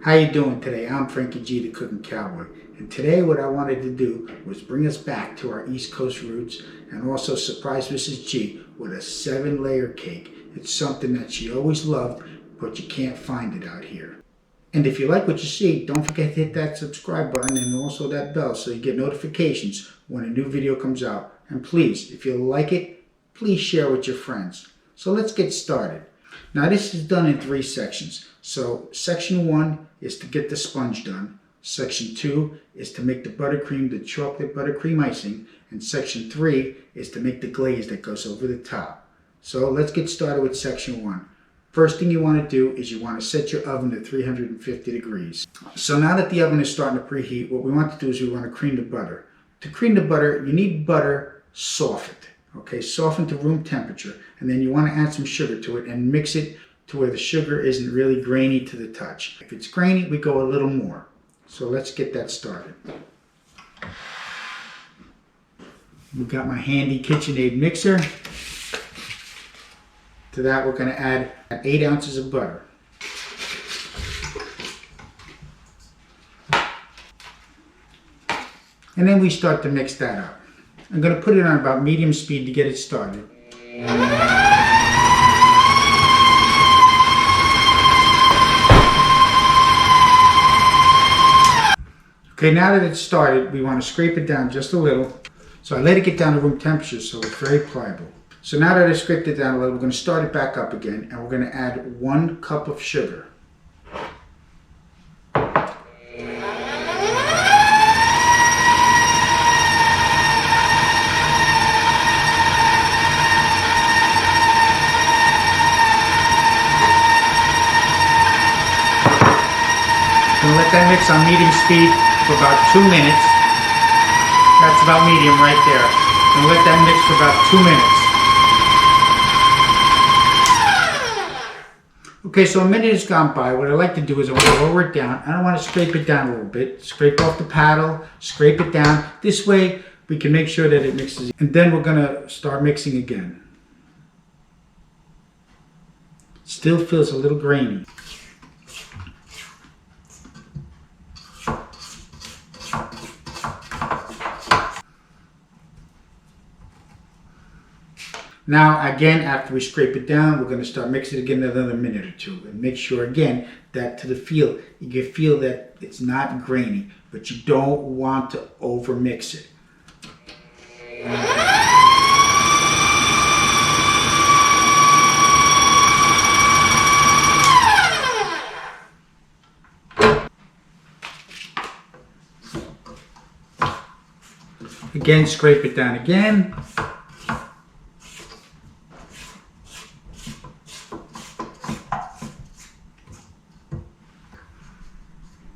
How you doing today? I'm FrankieG The Cooking Cowboy, and today what I wanted to do was bring us back to our East Coast roots and also surprise Mrs. G with a 7-layer cake. It's something that she always loved, but you can't find it out here. And if you like what you see, don't forget to hit that subscribe button and also that bell so you get notifications when a new video comes out. And please, if you like it, please share with your friends. So let's get started. Now this is done in 3 sections. So section 1 is to get the sponge done. Section 2 is to make the buttercream, the chocolate buttercream icing. And section 3 is to make the glaze that goes over the top. So let's get started with section 1. First thing you want to do is you want to set your oven to 350 degrees. So now that the oven is starting to preheat, what we want to do is we want to cream the butter. To cream the butter, you need butter softened. Okay, softened to room temperature. And then you want to add some sugar to it and mix it to where the sugar isn't really grainy to the touch. If it's grainy, we go a little more. So let's get that started. We've got my handy KitchenAid mixer. To that we're going to add 8 ounces of butter. And then we start to mix that up. I'm going to put it on about medium speed to get it started. Okay, now that it's started, we want to scrape it down just a little. So I let it get down to room temperature so it's very pliable. So now that I scraped it down a little, we're going to start it back up again, and we're going to add 1 cup of sugar. Gonna let that mix on medium speed for about 2 minutes. That's about medium right there. And let that mix for about 2 minutes. Okay, so a minute has gone by. What I like to do is I want to lower it down. I don't want to scrape it down a little bit. Scrape off the paddle, scrape it down. This way we can make sure that it mixes. And then we're going to start mixing again. Still feels a little grainy. Now again, after we scrape it down, we're going to start mixing it again another minute or 2. And make sure again that to the feel, you can feel that it's not grainy, but you don't want to over mix it. Again, scrape it down again.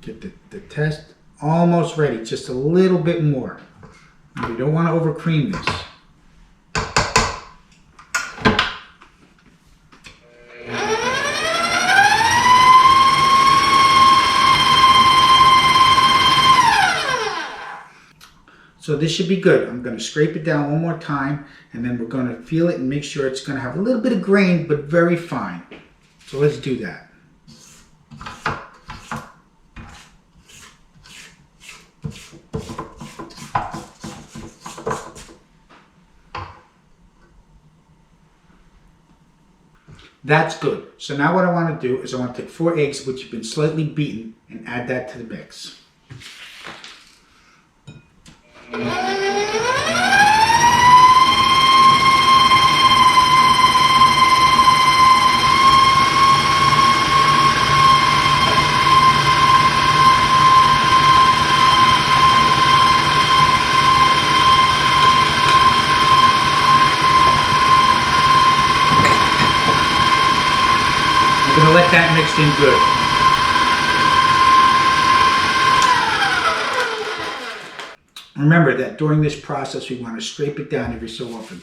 Get the test almost ready, just a little bit more. We don't want to over cream this. So this should be good. I'm going to scrape it down one more time, and then we're going to feel it and make sure it's going to have a little bit of grain, but very fine. So let's do that. That's good. So now what I want to do is I want to take 4 eggs which have been slightly beaten and add that to the mix. I'm going to let that mix in good. Remember that during this process we want to scrape it down every so often.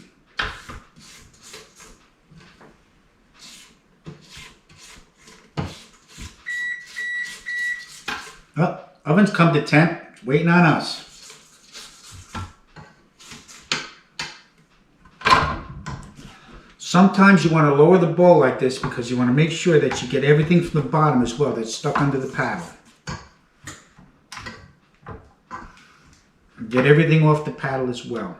Oh, oven's come to temp, waiting on us. Sometimes you want to lower the bowl like this because you want to make sure that you get everything from the bottom as well that's stuck under the paddle. Get everything off the paddle as well.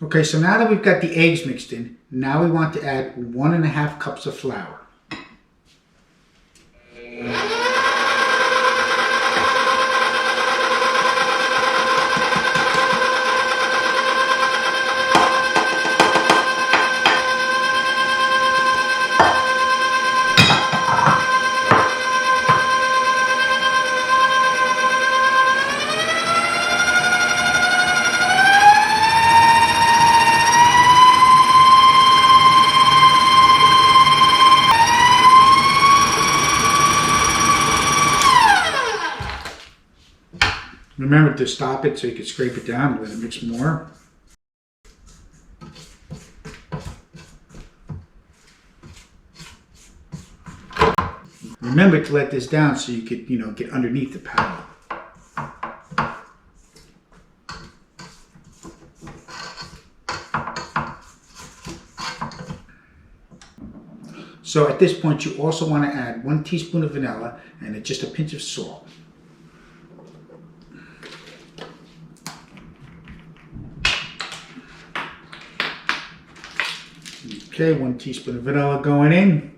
Okay, so now that we've got the eggs mixed in, now we want to add 1.5 cups of flour. Remember to stop it so you can scrape it down and let it mix more. Remember to let this down so you could, get underneath the paddle. So at this point, you also want to add 1 teaspoon of vanilla and just a pinch of salt. Okay, 1 teaspoon of vanilla going in.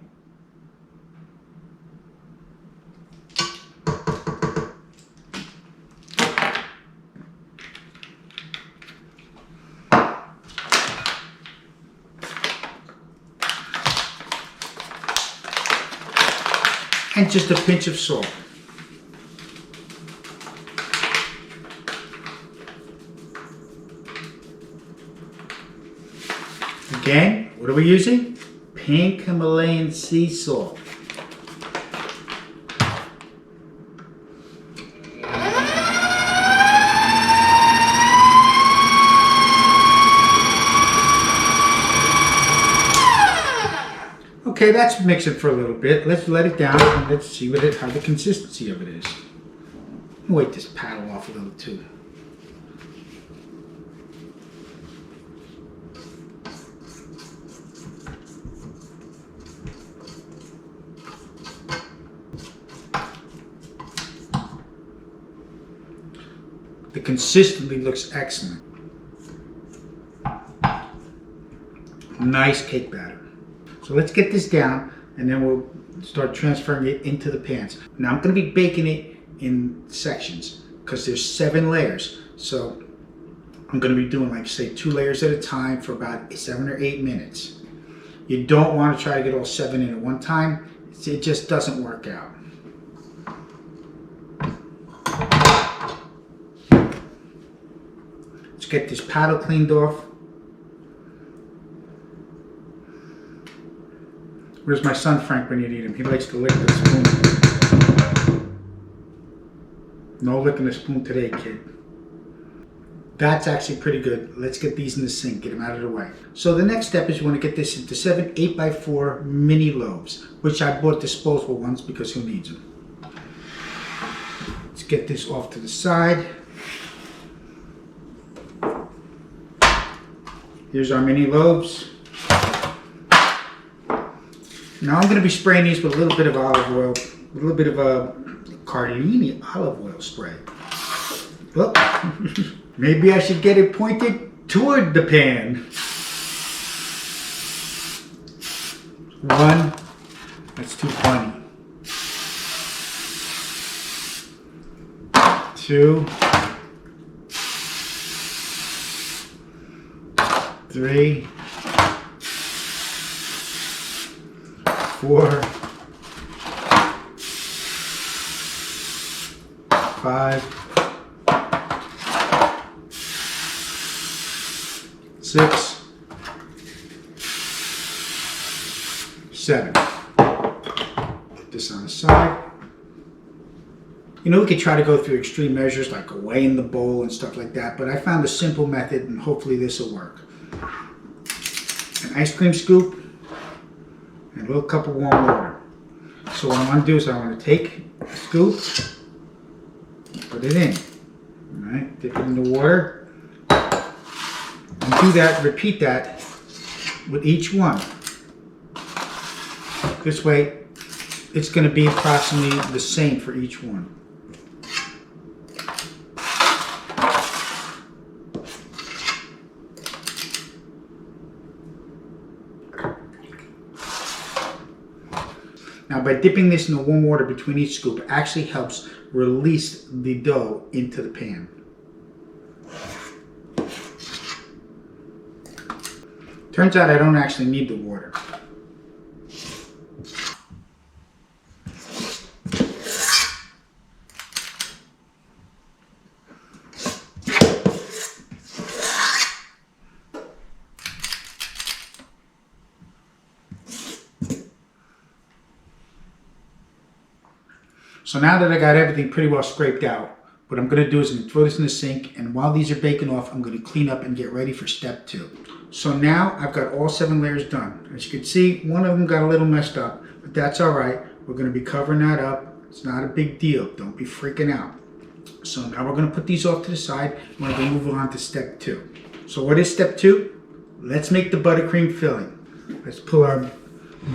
And just a pinch of salt. Again, what are we using? Pink Himalayan sea salt. Okay, that's mixing for a little bit. Let's let it down and let's see how the consistency of it is. Wait this paddle off a little too. The consistency looks excellent. Nice cake batter. So let's get this down and then we'll start transferring it into the pans. Now I'm going to be baking it in sections because there's 7 layers. So I'm going to be doing like say 2 layers at a time for about 7 or 8 minutes. You don't want to try to get all 7 in at one time. It just doesn't work out. Let's get this paddle cleaned off. Where's my son Frank when you need him? He likes to lick the spoon. No licking the spoon today, kid. That's actually pretty good. Let's get these in the sink, get them out of the way. So the next step is you want to get this into 7 8x4 mini loaves, which I bought disposable ones because who needs them? Let's get this off to the side. Here's our mini loaves. Now I'm going to be spraying these with a little bit of olive oil, a little bit of a Cardini olive oil spray. Well, maybe I should get it pointed toward the pan. 1, that's too funny. 2, 3, 4, 5, 6, 7. Put this on the side. You know, we could try to go through extreme measures like weighing the bowl and stuff like that, but I found a simple method and hopefully this will work. An ice cream scoop and a little cup of warm water. So what I want to do is I want to take a scoop, put it in, all right, dip it in the water, and do that, repeat that with each one. This way, it's going to be approximately the same for each one. Now, by dipping this in the warm water between each scoop, it actually helps release the dough into the pan. Turns out I don't actually need the water. So now that I got everything pretty well scraped out, what I'm going to do is I'm going to throw this in the sink, and while these are baking off, I'm going to clean up and get ready for step 2. So now I've got all 7 layers done. As you can see, one of them got a little messed up, but that's all right. We're going to be covering that up. It's not a big deal. Don't be freaking out. So now we're going to put these off to the side. We're going to move on to step 2. So what is step 2? Let's make the buttercream filling. Let's pull our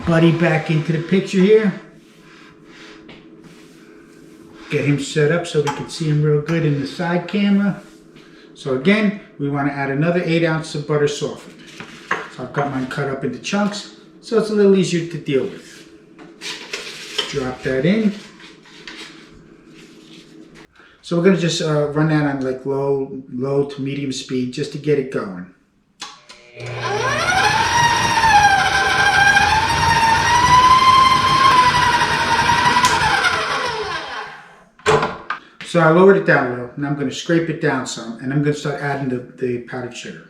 buddy back into the picture here. Get him set up so we can see him real good in the side camera. So again, we want to add another 8 ounces of butter softened. So I've got mine cut up into chunks, so it's a little easier to deal with. Drop that in. So we're going to just run that on like low to medium speed just to get it going. So I lowered it down a little, and I'm going to scrape it down some, and I'm going to start adding the powdered sugar.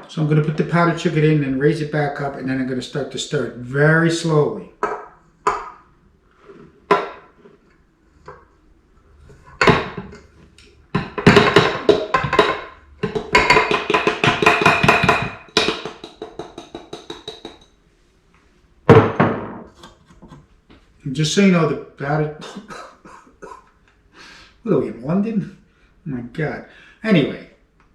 So I'm going to put the powdered sugar in and raise it back up, and then I'm going to start to stir it very slowly. And just so you know, the powdered... What are we, in London? Oh my God. Anyway,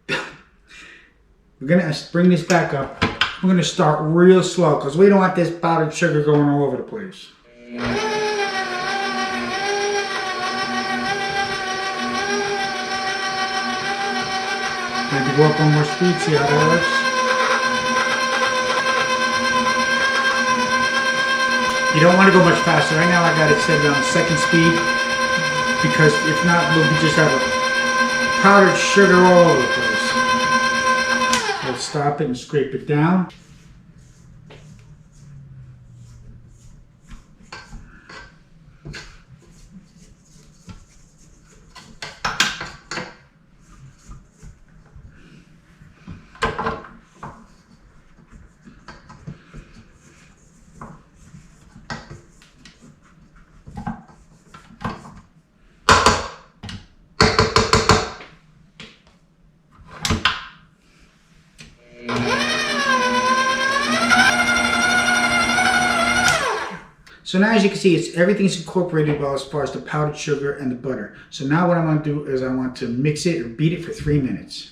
we're going to bring this back up. We're going to start real slow because we don't want this powdered sugar going all over the place. Maybe go up on more speed, see how that works. You don't want to go much faster. Right now I got it set on 2nd speed because if not, we'll just have a powdered sugar all over the place. Let's stop it and scrape it down. So now as you can see, everything's incorporated well as far as the powdered sugar and the butter. So now what I want to do is I want to mix it or beat it for 3 minutes.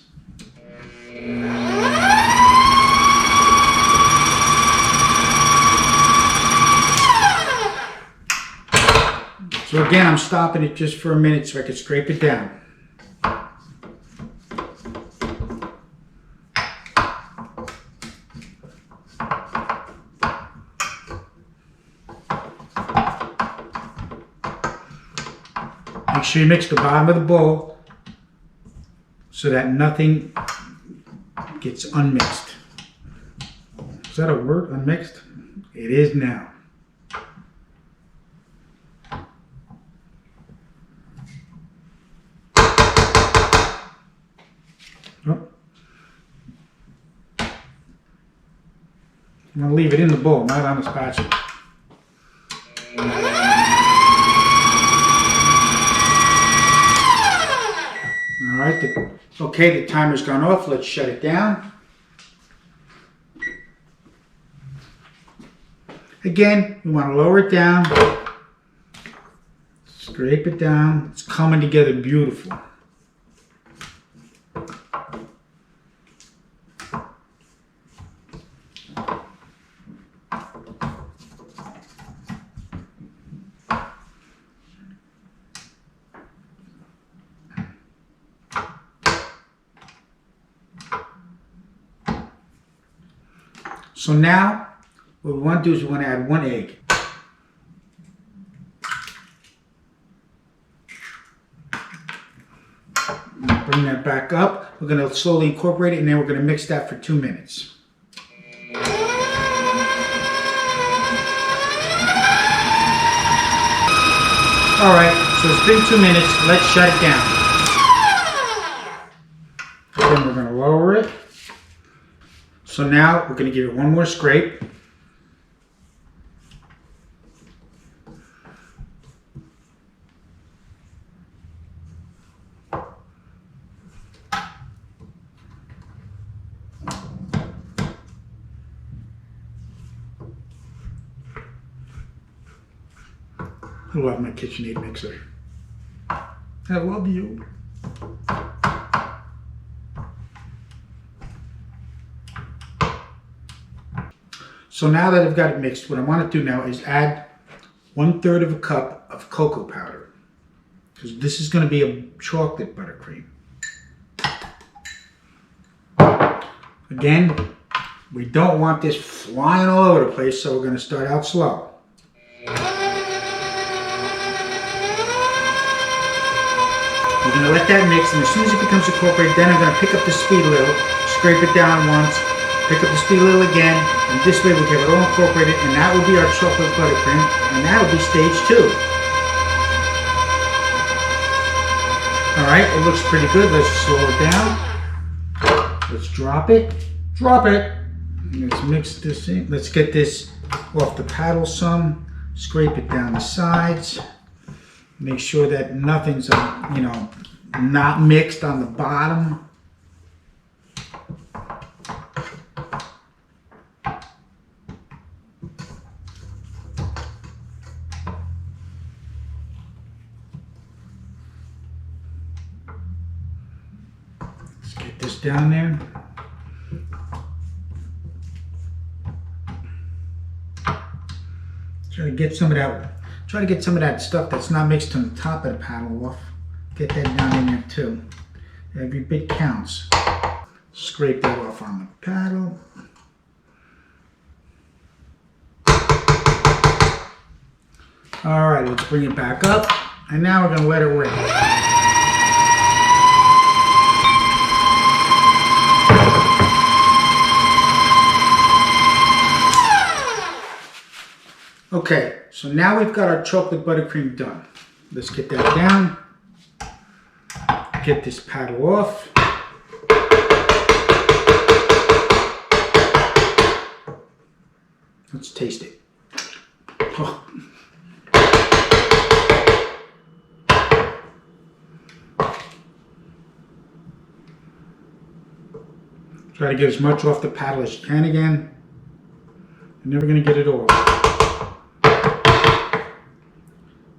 So again, I'm stopping it just for a minute so I can scrape it down. Make sure you mix the bottom of the bowl so that nothing gets unmixed. Is that a word, unmixed? It is now. I'm going to leave it in the bowl, not on the spatula. Alright, okay, the timer's gone off. Let's shut it down. Again, you want to lower it down. Scrape it down. It's coming together beautiful. So now, what we want to do is we want to add 1 egg. Bring that back up. We're going to slowly incorporate it, and then we're going to mix that for 2 minutes. Alright, so it's been 2 minutes. Let's shut it down. Then we're going to lower it. So now we're going to give it one more scrape. I love my KitchenAid mixer. I love you. So now that I've got it mixed, what I want to do now is add 1/3 of a cup of cocoa powder, because this is going to be a chocolate buttercream. Again, we don't want this flying all over the place, so we're going to start out slow. We're going to let that mix, and as soon as it becomes incorporated, then I'm going to pick up the speed a little, scrape it down once, pick up the speed a little again, and this way we'll get it all incorporated, and that will be our chocolate buttercream, and that will be stage 2. Alright, it looks pretty good. Let's slow it down. Let's drop it. Drop it! And let's mix this in. Let's get this off the paddle some. Scrape it down the sides. Make sure that nothing's, not mixed on the bottom. Let's get this down there. Try to get some of that stuff that's not mixed on the top of the paddle off. Get that down in there too. Every bit counts. Scrape that off on the paddle. Alright, let's bring it back up. And now we're going to let it rip. Okay, so now we've got our chocolate buttercream done. Let's get that down. Get this paddle off. Let's taste it. Oh. Try to get as much off the paddle as you can again. You're never going to get it all.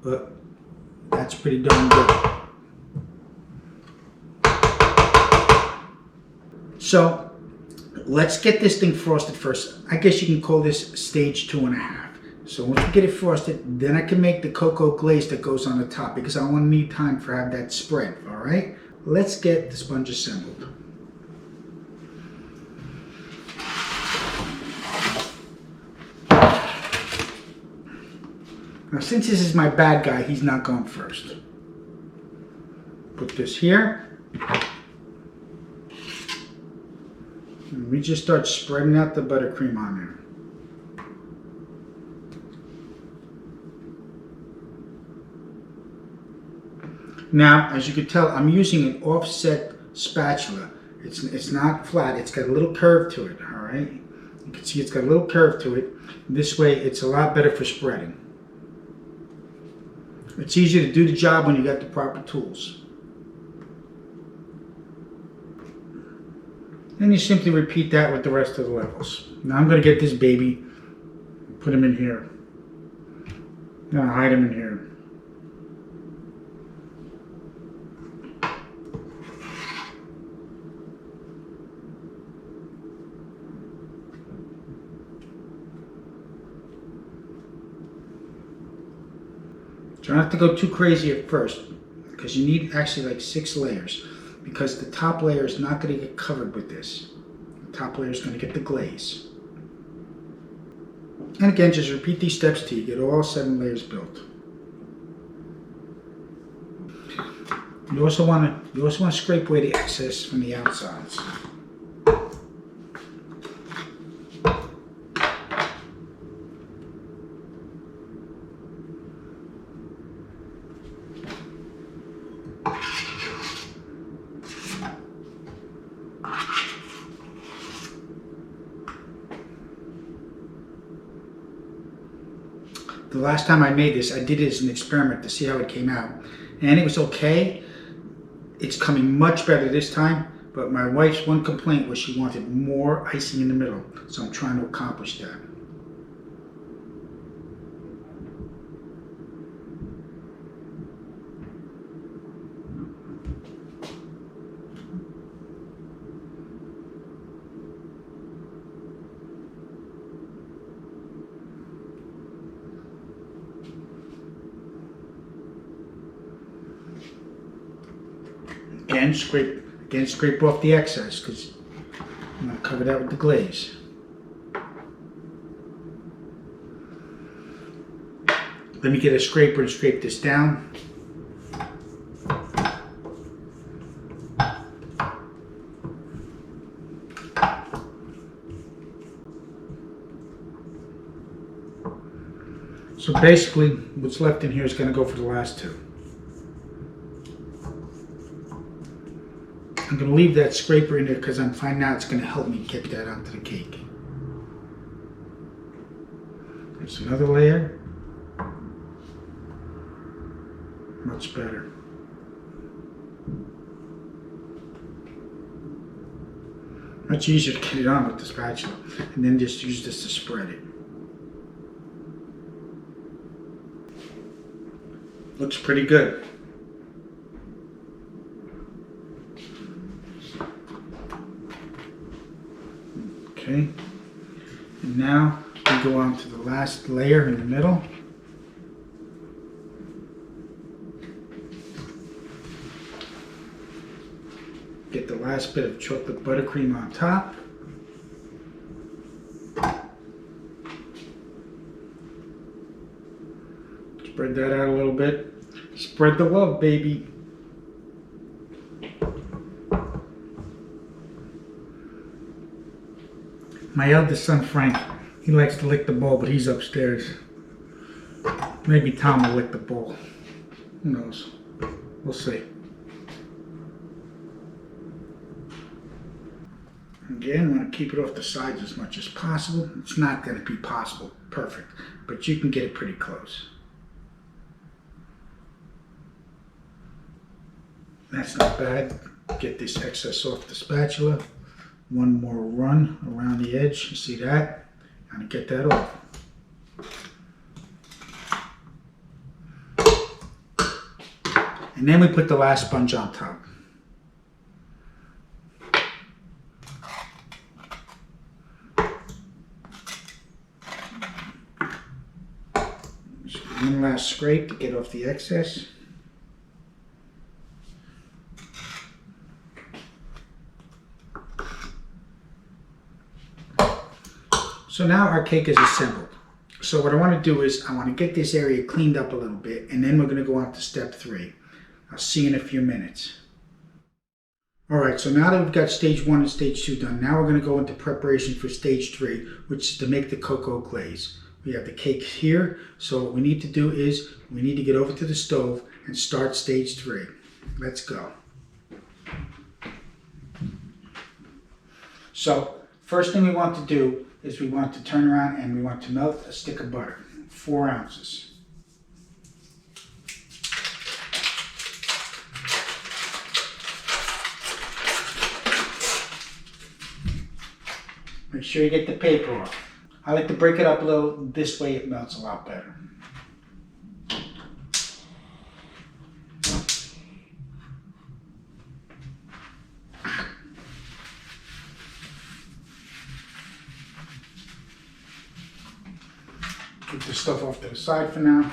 But that's pretty darn good. So let's get this thing frosted first. I guess you can call this stage 2.5. So once we get it frosted, then I can make the cocoa glaze that goes on the top, because I won't need time for have that spread. All right, let's get the sponge assembled. Now, since this is my bad guy, he's not going first. Put this here. And we just start spreading out the buttercream on there. Now, as you can tell, I'm using an offset spatula. It's not flat. It's got a little curve to it, all right? You You can see it's got a little curve to it. This way it's a lot better for spreading. It's easier to do the job when you got the proper tools. And you simply repeat that with the rest of the levels. Now I'm going to get this baby, put him in here. I'm going to hide him in here. Try not to go too crazy at first, because you need actually like 6 layers, because the top layer is not going to get covered with this. The top layer is going to get the glaze. And again, just repeat these steps till you get all 7 layers built. You also want to scrape away the excess from the outsides. The last time I made this, I did it as an experiment to see how it came out. And it was okay. It's coming much better this time, but my wife's one complaint was she wanted more icing in the middle. So I'm trying to accomplish that. Again, scrape off the excess, because I'm going to cover that with the glaze. Let me get a scraper and scrape this down. So basically, what's left in here is going to go for the last 2. I'm going to leave that scraper in there because I'm finding out it's going to help me get that onto the cake. There's another layer. Much better. Much easier to get it on with the spatula, and then just use this to spread it. Looks pretty good. Okay, and now we go on to the last layer in the middle. Get the last bit of chocolate buttercream on top. Spread that out a little bit. Spread the love, baby. My eldest son, Frank, he likes to lick the bowl, but he's upstairs. Maybe Tom will lick the bowl. Who knows? We'll see. Again, I want to keep it off the sides as much as possible. It's not going to be possible perfect, but you can get it pretty close. That's not bad. Get this excess off the spatula. One more run around the edge. You see that? And get that off. And then we put the last sponge on top. Just one last scrape to get off the excess. So now our cake is assembled. So what I want to do is I want to get this area cleaned up a little bit, and then we're going to go on to step 3. I'll see you in a few minutes. Alright, so now that we've got stage 1 and stage 2 done, now we're going to go into preparation for stage 3, which is to make the cocoa glaze. We have the cake here, so what we need to do is we need to get over to the stove and start stage 3. Let's go. So first thing we want to do is we want to turn around and we want to melt a stick of butter, 4 ounces. Make sure you get the paper off. I like to break it up a little, this way it melts a lot better. Get this stuff off to the side for now.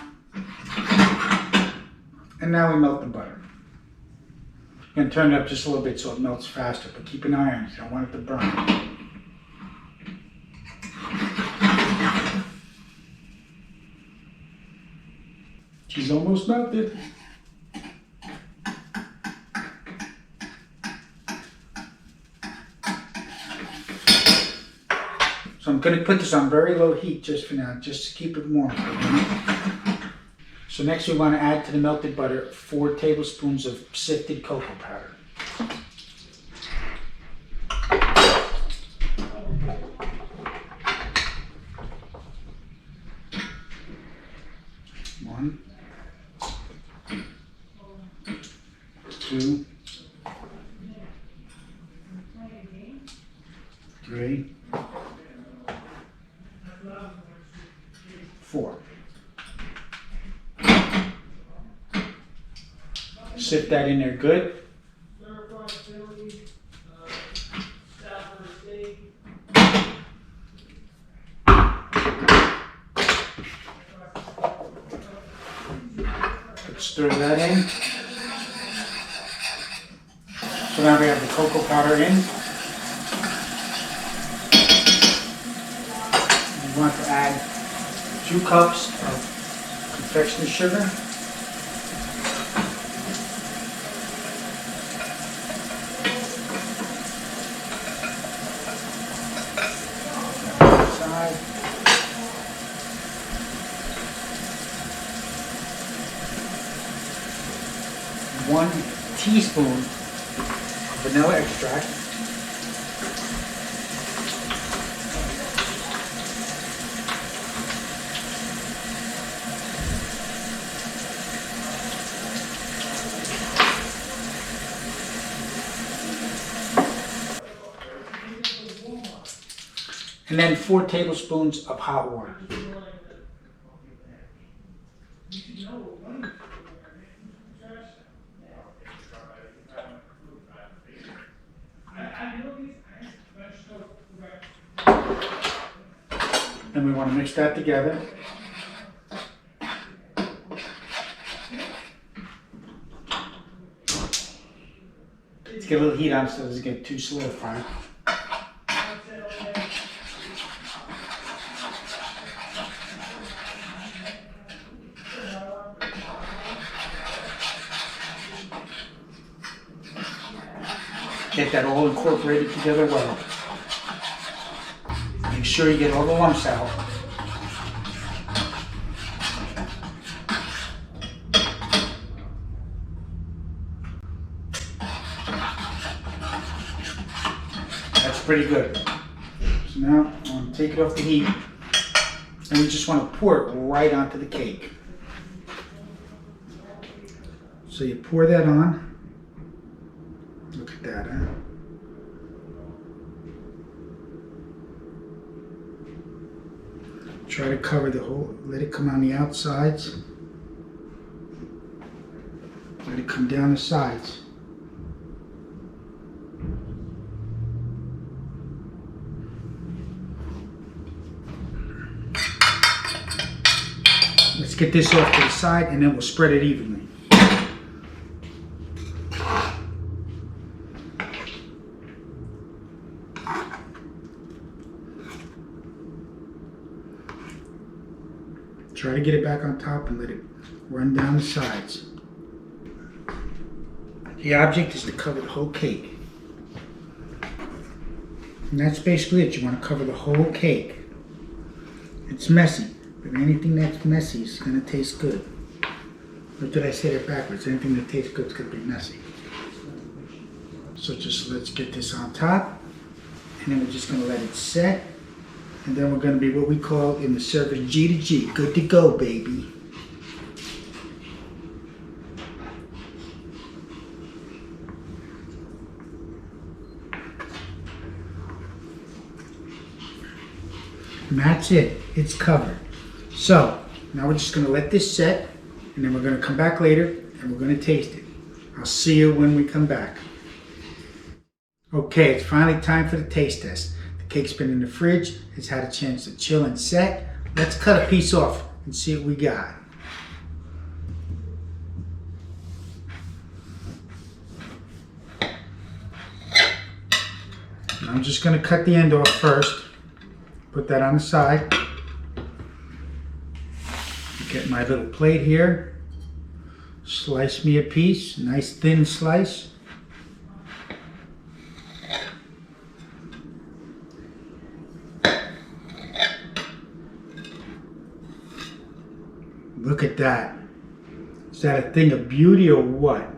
And now we melt the butter. You're going to turn it up just a little bit so it melts faster, but keep an eye on it, you don't want it to burn. She's almost melted. So I'm going to put this on very low heat just for now, just to keep it warm. So next we want to add to the melted butter 4 tablespoons of sifted cocoa powder. One, 2, 3, 4. Sift that in there good. Let's stir that in. So now we have the cocoa powder in. We want to add 2 cups of confectioner's sugar. Side. 1 teaspoon of vanilla extract. And then 4 tablespoons of hot water. Then we want to mix that together. Let's get a little heat on so it doesn't get too solidified. Get that all incorporated together well. Make sure you get all the lumps out. That's pretty good. So now I'm going to take it off the heat and we just want to pour it right onto the cake. So you pour that on. Look at that, huh? Try to cover the whole, let it come on the outsides. Let it come down the sides. Let's get this off to the side and then we'll spread it evenly. Try to get it back on top and let it run down the sides. The object is to cover the whole cake. And that's basically it. You want to cover the whole cake. It's messy, but anything that's messy is going to taste good. Or did I say that backwards? Anything that tastes good is going to be messy. So just let's get this on top. And then we're just going to let it set. And then we're going to be what we call in the service G to G. Good to go, baby. And that's it. It's covered. So, now we're just going to let this set, and then we're going to come back later, and we're going to taste it. I'll see you when we come back. Okay, it's finally time for the taste test. The cake's been in the fridge. It's had a chance to chill and set. Let's cut a piece off and see what we got. I'm just going to cut the end off first. Put that on the side. Get my little plate here. Slice me a piece, nice thin slice. Look at that. Is that a thing of beauty or what?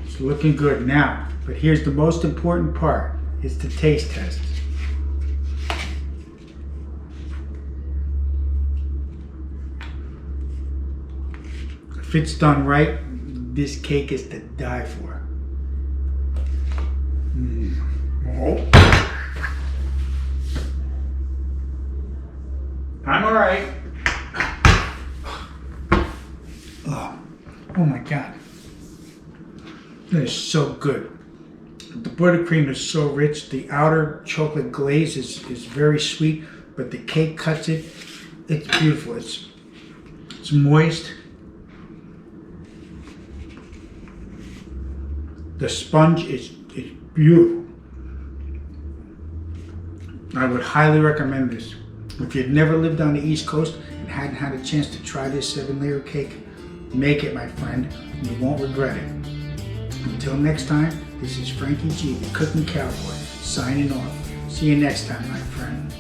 It's looking good now, but here's the most important part. It's the taste test. If it's done right, this cake is to die for. Oh. I'm all right. Oh my God. That is so good. The buttercream is so rich. The outer chocolate glaze is very sweet, but the cake cuts it. It's beautiful. It's moist. The sponge is beautiful. I would highly recommend this. If you've never lived on the East Coast and hadn't had a chance to try this 7-layer cake, make it, my friend. You won't regret it. Until next time, this is FrankieG The Cooking Cowboy signing off. See you next time, my friend.